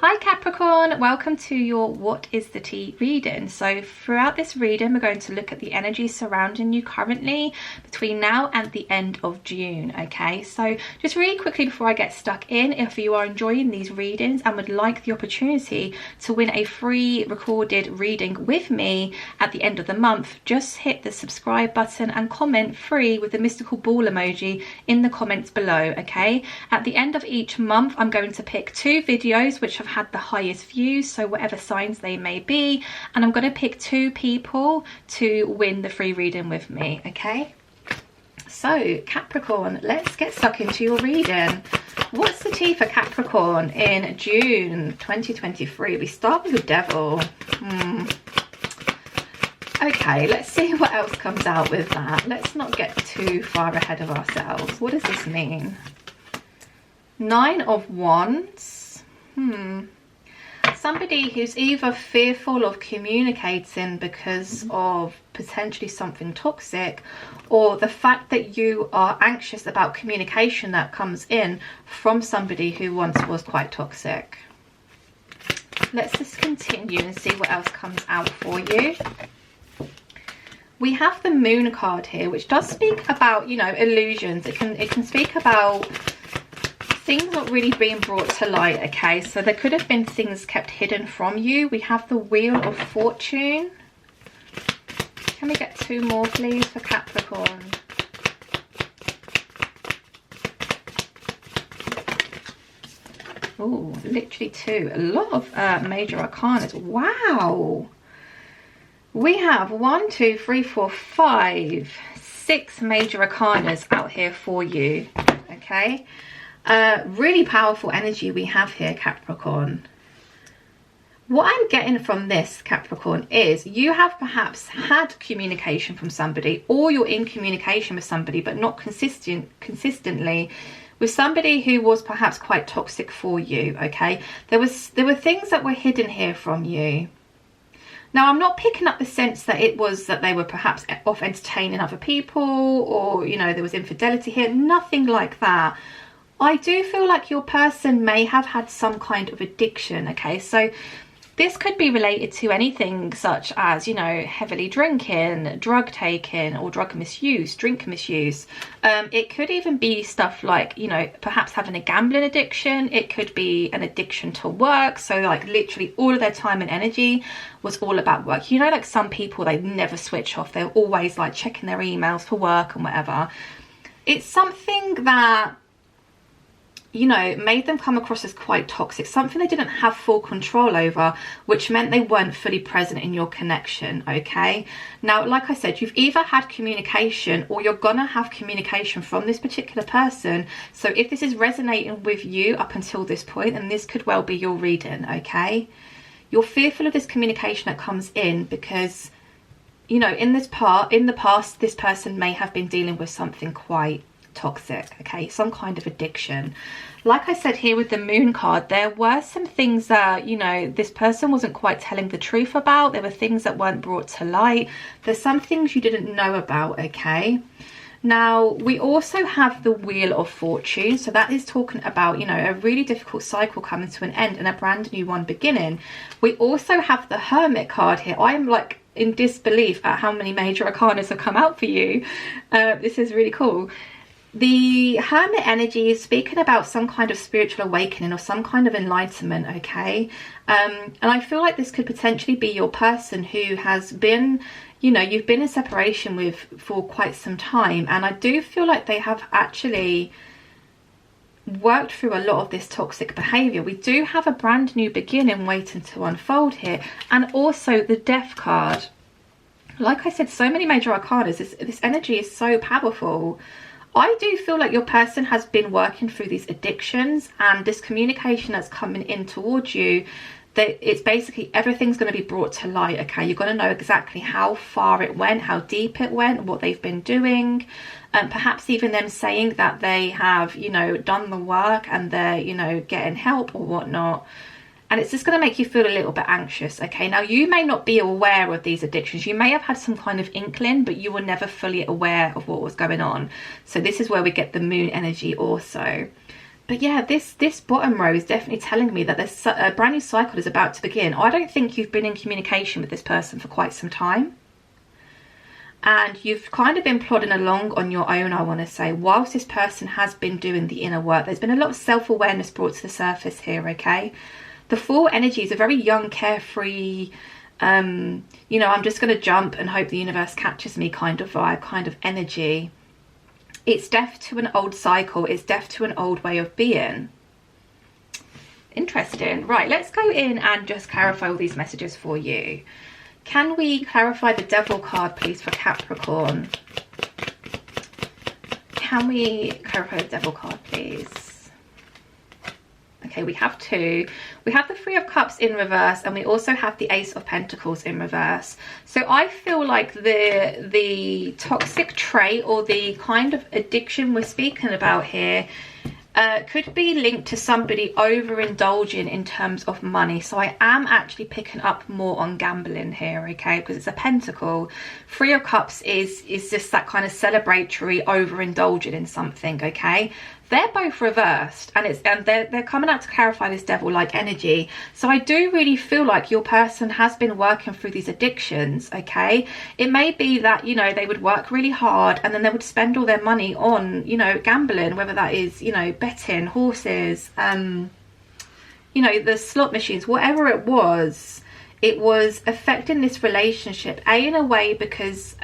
Hi Capricorn, welcome to your What is the Tea reading. So throughout this reading we're going to look at the energy surrounding you currently between now and the end of June. Okay, so just really quickly before I get stuck in, if you are enjoying these readings and would like the opportunity to win a free recorded reading with me at the end of the month, just hit the subscribe button and comment free with the mystical ball emoji in the comments below. Okay, at the end of each month I'm going to pick 2 videos which have had the highest views, so whatever signs they may be, and I'm going to pick 2 people to win the free reading with me. Okay, so Capricorn, let's get stuck into your reading. What's the tea for Capricorn in June 2023? We start with the Devil. Okay, let's see what else comes out with that. Let's not get too far ahead of ourselves. What does this mean? 9 of Wands. Somebody who's either fearful of communicating because of potentially something toxic, or the fact that you are anxious about communication that comes in from somebody who once was quite toxic. Let's just continue and see what else comes out for you. We have the Moon card here, which does speak about, you know, illusions. It can speak about things not really being brought to light. Okay, so there could have been things kept hidden from you. We have the Wheel of Fortune. Can we get 2 more please for Capricorn? Oh, literally 2. A lot of major arcanas. Wow, we have 1 2 3 4 5 6 major arcanas out here for you. Okay, really powerful energy we have here, Capricorn. What I'm getting from this, Capricorn, is you have perhaps had communication from somebody, or you're in communication with somebody but not consistently with somebody who was perhaps quite toxic for you. Okay, there were things that were hidden here from you. Now, I'm not picking up the sense that it was that they were perhaps off entertaining other people, or, you know, there was infidelity here. Nothing like that. I do feel like your person may have had some kind of addiction. Okay, so this could be related to anything such as, you know, heavily drinking, drug taking, or drug misuse, drink misuse. It could even be stuff like, you know, perhaps having a gambling addiction. It could be an addiction to work. So like literally all of their time and energy was all about work. You know, like some people, they never switch off. They're always like checking their emails for work and whatever. It's something that, you know, made them come across as quite toxic, something they didn't have full control over, which meant they weren't fully present in your connection. Okay, now, like I said, you've either had communication or you're gonna have communication from this particular person. So if this is resonating with you up until this point, then this could well be your reading. Okay, you're fearful of this communication that comes in because, you know, in the past this person may have been dealing with something quite toxic. Okay, some kind of addiction. Like I said here with the Moon card, there were some things that, you know, this person wasn't quite telling the truth about. There were things that weren't brought to light. There's some things you didn't know about. Okay, now we also have the Wheel of Fortune, so that is talking about, you know, a really difficult cycle coming to an end and a brand new one beginning. We also have the Hermit card here. I'm like in disbelief at how many major arcanas have come out for you. This is really cool. The Hermit energy is speaking about some kind of spiritual awakening or some kind of enlightenment. Okay, and I feel like this could potentially be your person who has been, you know, you've been in separation with for quite some time, and I do feel like they have actually worked through a lot of this toxic behavior. We do have a brand new beginning waiting to unfold here, and also the Death card. Like I said, so many major arcanas. This energy is so powerful. I do feel like your person has been working through these addictions, and this communication that's coming in towards you, that it's basically everything's going to be brought to light. Okay, you're going to know exactly how far it went, how deep it went, what they've been doing, and perhaps even them saying that they have, you know, done the work and they're, you know, getting help or whatnot. And it's just going to make you feel a little bit anxious. Okay, now you may not be aware of these addictions. You may have had some kind of inkling, but you were never fully aware of what was going on. So this is where we get the Moon energy also. But yeah, this bottom row is definitely telling me that there's a brand new cycle is about to begin. I don't think you've been in communication with this person for quite some time. And you've kind of been plodding along on your own, I want to say, whilst this person has been doing the inner work. There's been a lot of self-awareness brought to the surface here, okay? The Fool energy is a very young, carefree, you know, I'm just going to jump and hope the universe catches me kind of vibe, kind of energy. It's deaf to an old cycle. It's deaf to an old way of being. Interesting. Right, let's go in and just clarify all these messages for you. Can we clarify the Devil card, please, for Capricorn? Can we clarify the Devil card, please? Okay, we have two. We have the Three of Cups in reverse, and we also have the Ace of Pentacles in reverse. So I feel like the toxic trait, or the kind of addiction we're speaking about here, could be linked to somebody overindulging in terms of money. So I am actually picking up more on gambling here, okay, because it's a pentacle. Three of Cups is just that kind of celebratory overindulging in something, okay. They're both reversed, and they're coming out to clarify this devil-like energy. So I do really feel like your person has been working through these addictions, okay? It may be that, you know, they would work really hard and then they would spend all their money on, you know, gambling, whether that is, you know, betting, horses, you know, the slot machines, whatever it was affecting this relationship, in a way because,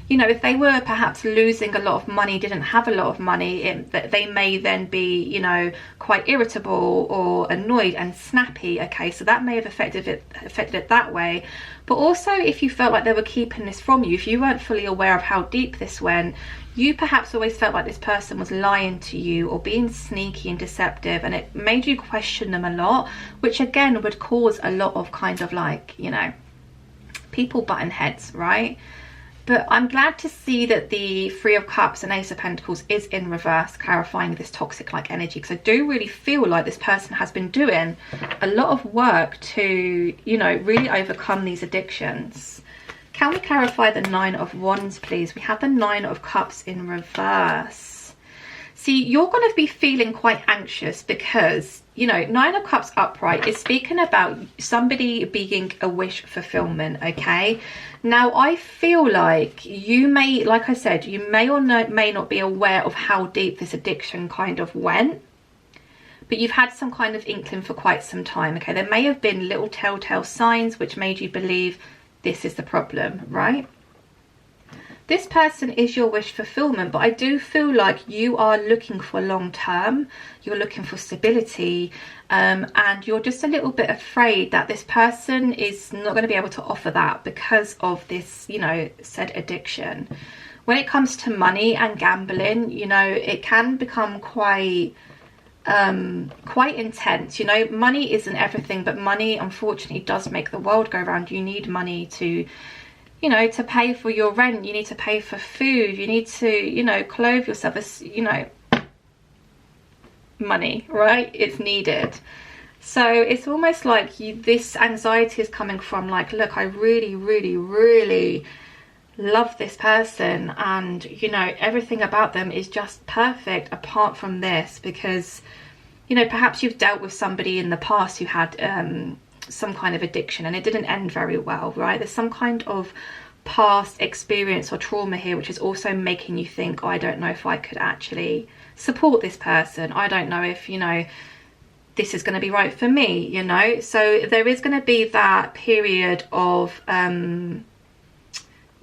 you know, if they were perhaps losing a lot of money, didn't have a lot of money, they may then be, you know, quite irritable or annoyed and snappy, okay? So that may have affected it that way. But also, if you felt like they were keeping this from you, if you weren't fully aware of how deep this went, you perhaps always felt like this person was lying to you or being sneaky and deceptive, and it made you question them a lot, which again would cause a lot of kind of like, you know, people butting heads, right? But I'm glad to see that the Three of Cups and Ace of Pentacles is in reverse, clarifying this toxic like energy, because I do really feel like this person has been doing a lot of work to, you know, really overcome these addictions. Can we clarify the Nine of Wands, please? We have the Nine of Cups in reverse. See, you're going to be feeling quite anxious because, you know, Nine of Cups upright is speaking about somebody being a wish fulfillment, okay? Now, I feel like you may, like I said, you may or may not be aware of how deep this addiction kind of went, but you've had some kind of inkling for quite some time, okay? There may have been little telltale signs which made you believe this is the problem, right? This person is your wish fulfillment, but I do feel like you are looking for long term, you're looking for stability, and you're just a little bit afraid that this person is not going to be able to offer that because of this, you know, said addiction. When it comes to money and gambling, you know, it can become quite intense. You know, money isn't everything, but money unfortunately does make the world go round. You need money to, you know, to pay for your rent, you need to pay for food, you need to, you know, clothe yourself, as, you know, money, right? It's needed. So it's almost like this anxiety is coming from like, look, I really, really, really love this person, and, you know, everything about them is just perfect apart from this, because, you know, perhaps you've dealt with somebody in the past who had some kind of addiction and it didn't end very well, right? There's some kind of past experience or trauma here which is also making you think, oh, I don't know if I could actually support this person, I don't know if, you know, this is going to be right for me, you know. So there is going to be that period of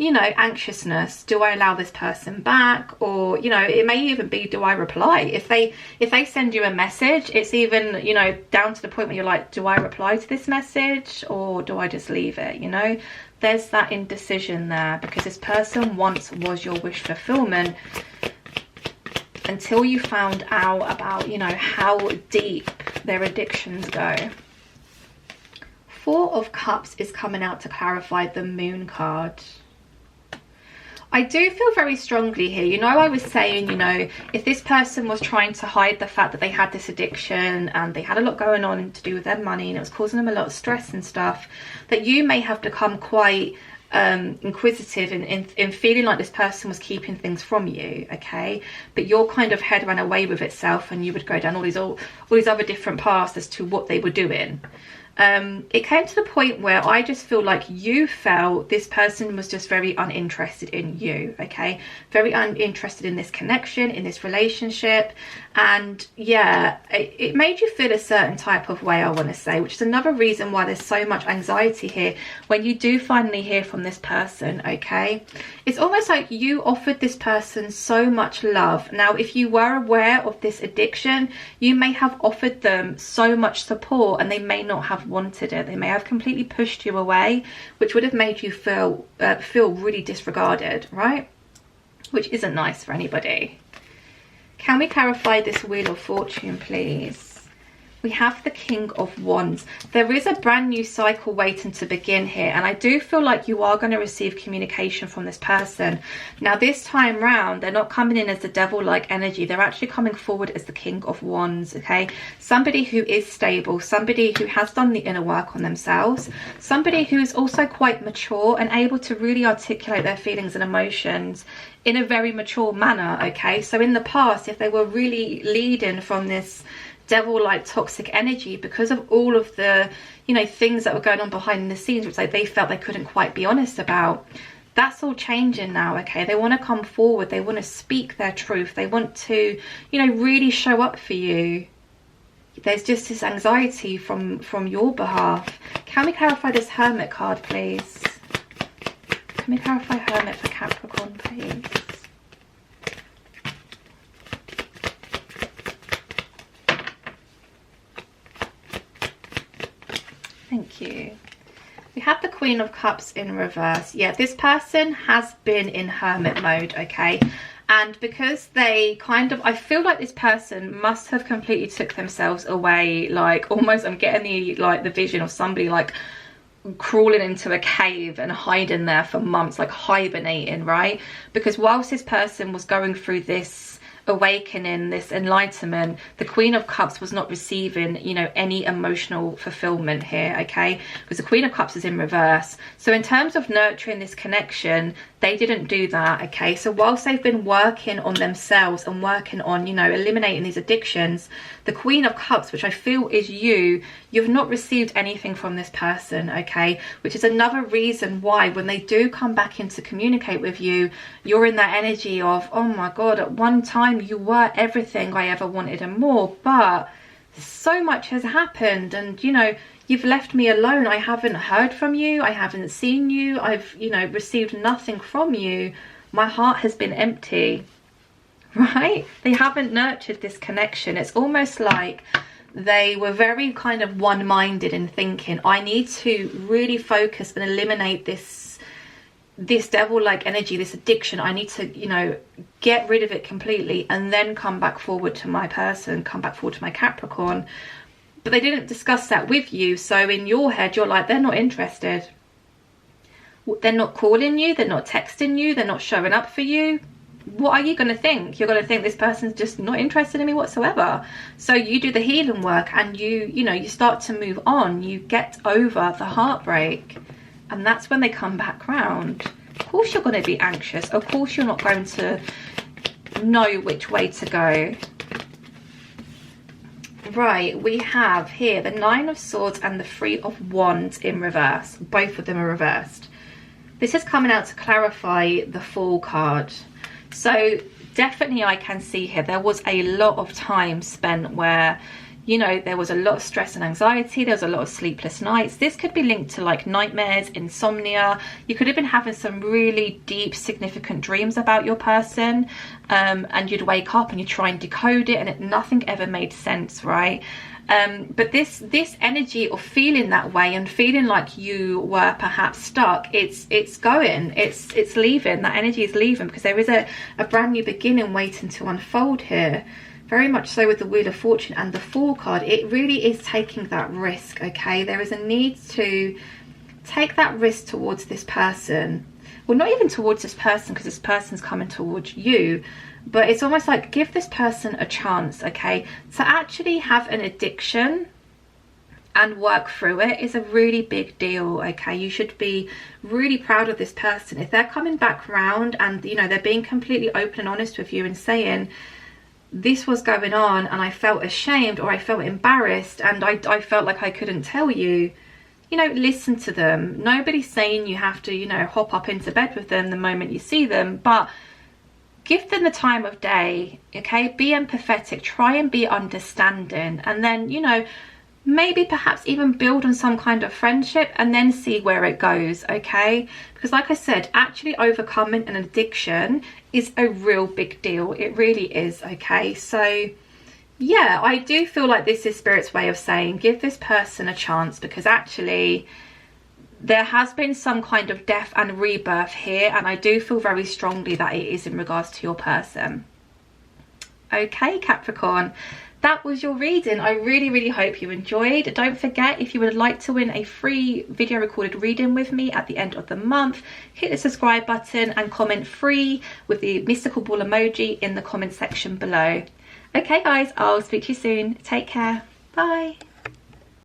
you know, anxiousness. Do I allow this person back? Or, you know, it may even be, do I reply? If they send you a message, it's even, you know, down to the point where you're like, do I reply to this message or do I just leave it? You know, there's that indecision there, because this person once was your wish fulfillment until you found out about, you know, how deep their addictions go. Four of Cups is coming out to clarify the Moon card. I do feel very strongly here, you know, I was saying, you know, if this person was trying to hide the fact that they had this addiction and they had a lot going on to do with their money and it was causing them a lot of stress and stuff, that you may have become quite inquisitive in feeling like this person was keeping things from you, okay, but your kind of head ran away with itself and you would go down all these other different paths as to what they were doing. It came to the point where I just feel like you felt this person was just very uninterested in you, okay, very uninterested in this connection, in this relationship. And yeah, it made you feel a certain type of way, I want to say, which is another reason why there's so much anxiety here when you do finally hear from this person, okay. It's almost like you offered this person so much love. Now, if you were aware of this addiction, you may have offered them so much support and they may not have wanted it. They may have completely pushed you away, which would have made you feel really disregarded, right? Which isn't nice for anybody. Can we clarify this Wheel of Fortune, please? We have the King of Wands. There is a brand new cycle waiting to begin here, and I do feel like you are going to receive communication from this person. Now, this time round, they're not coming in as the devil-like energy. They're actually coming forward as the King of Wands, okay? Somebody who is stable, somebody who has done the inner work on themselves, somebody who is also quite mature and able to really articulate their feelings and emotions in a very mature manner, okay? So in the past, if they were really leading from this devil-like toxic energy because of all of the, you know, things that were going on behind the scenes, which like they felt they couldn't quite be honest about, that's all changing now, okay? They want to come forward, they want to speak their truth, they want to, you know, really show up for you. There's just this anxiety from your behalf. Can we clarify this Hermit card, please? Can we clarify Hermit for Capricorn, please? Thank you. We have the Queen of Cups in reverse. Yeah, this person has been in hermit mode, okay? And because they kind of, I feel like this person must have completely took themselves away, like almost, I'm getting the vision of somebody like crawling into a cave and hiding there for months, like hibernating, right? Because whilst this person was going through this awakening, this enlightenment, the Queen of Cups was not receiving, you know, any emotional fulfillment here, okay? Because the Queen of Cups is in reverse. So in terms of nurturing this connection, they didn't do that, okay? So whilst they've been working on themselves and working on, you know, eliminating these addictions, the Queen of Cups, which I feel is you've not received anything from this person, okay? Which is another reason why when they do come back in to communicate with you, you're in that energy of, oh my God, at one time you were everything I ever wanted and more, but so much has happened and, you know, you've left me alone. I haven't heard from you. I haven't seen you. I've, you know, received nothing from you. My heart has been empty, right? They haven't nurtured this connection. It's almost like they were very kind of one-minded in thinking, I need to really focus and eliminate this devil-like energy, this addiction. I need to, you know, get rid of it completely and then come back forward to my person, come back forward to my Capricorn. But they didn't discuss that with you. So in your head, you're like, they're not interested. They're not calling you. They're not texting you. They're not showing up for you. What are you going to think? You're going to think this person's just not interested in me whatsoever. So you do the healing work and you know, you start to move on. You get over the heartbreak. And that's when they come back round. Of course you're going to be anxious. Of course you're not going to know which way to go. Right, we have here the Nine of Swords and the Three of Wands in reverse. Both of them are reversed. This is coming out to clarify the Fool card. So definitely I can see here there was a lot of time spent where, you know, there was a lot of stress and anxiety. There was a lot of sleepless nights. This could be linked to like nightmares, insomnia. You could have been having some really deep, significant dreams about your person. And you'd wake up and you try and decode it and nothing ever made sense, right? But this energy of feeling that way and feeling like you were perhaps stuck, it's going, it's leaving. That energy is leaving because there is a brand new beginning waiting to unfold here. Very much so with the Wheel of Fortune and the Fool card. It really is taking that risk, okay? There is a need to take that risk towards this person. Well, not even towards this person because this person's coming towards you. But it's almost like give this person a chance, okay? To actually have an addiction and work through it is a really big deal. Okay, you should be really proud of this person if they're coming back round and, you know, they're being completely open and honest with you and saying, this was going on and I felt ashamed, or I felt embarrassed and I felt like I couldn't tell you. You know, listen to them. Nobody's saying you have to, you know, hop up into bed with them the moment you see them, but give them the time of day. Okay, be empathetic, try and be understanding, and then, you know, maybe perhaps even build on some kind of friendship and then see where it goes. Okay, because like I said, actually overcoming an addiction is a real big deal. It really is. Okay, so yeah, I do feel like this is Spirit's way of saying give this person a chance, because actually there has been some kind of death and rebirth here, and I do feel very strongly that it is in regards to your person. Okay, Capricorn, that was your reading. I really hope you enjoyed. Don't forget, if you would like to win a free video recorded reading with me at the end of the month, hit the subscribe button and comment free with the mystical ball emoji in the comment section below. Okay guys, I'll speak to you soon. Take care. Bye.